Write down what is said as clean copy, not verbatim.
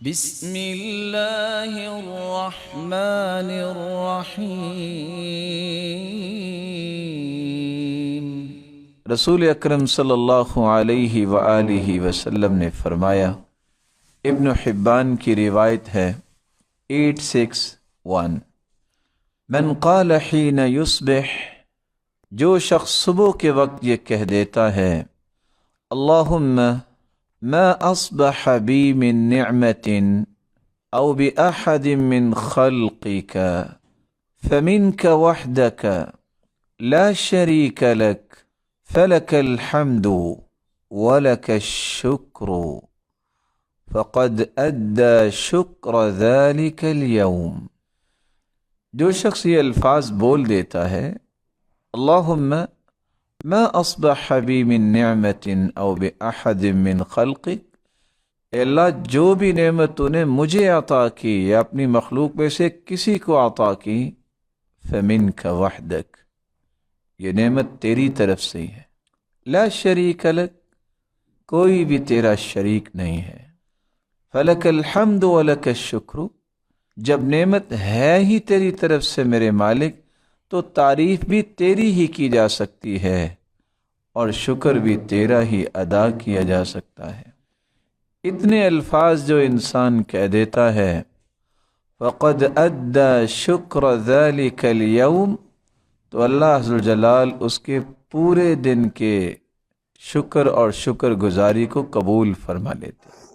بسم اللہ الرحمن الرحیم۔ رسول اکرم صلی اللہ علیہ وآلہ وسلم نے فرمایا، ابن حبان کی روایت ہے 861، من قال حین یصبح، جو شخص صبح کے وقت یہ کہہ دیتا ہے، اللہم ما اصبح بی من نعمت او بأحد من خلقک فمنک وحدک لا شریک لک فلک الحمد ولک الشکر فقد ادى شکر ذلك اليوم۔ جو شخص یہ الفاظ بول دیتا ہے، اللہم ما اصبح بی من نعمت او بأحد من خلقک، اے اللہ جو بھی نعمت تو نے مجھے عطا کی یا اپنی مخلوق میں سے کسی کو عطا کی، فمنک وحدک، یہ نعمت تیری طرف سے ہی ہے، لا شریک لک، کوئی بھی تیرا شریک نہیں ہے، فلک الحمد ولک الشکر، جب نعمت ہے ہی تیری طرف سے میرے مالک تو تعریف بھی تیری ہی کی جا سکتی ہے اور شکر بھی تیرا ہی ادا کیا جا سکتا ہے۔ اتنے الفاظ جو انسان کہہ دیتا ہے، فقد ادى شکر ذلك اليوم، تو اللہ عز وجل اس کے پورے دن کے شکر اور شکر گزاری کو قبول فرما لیتے ہیں۔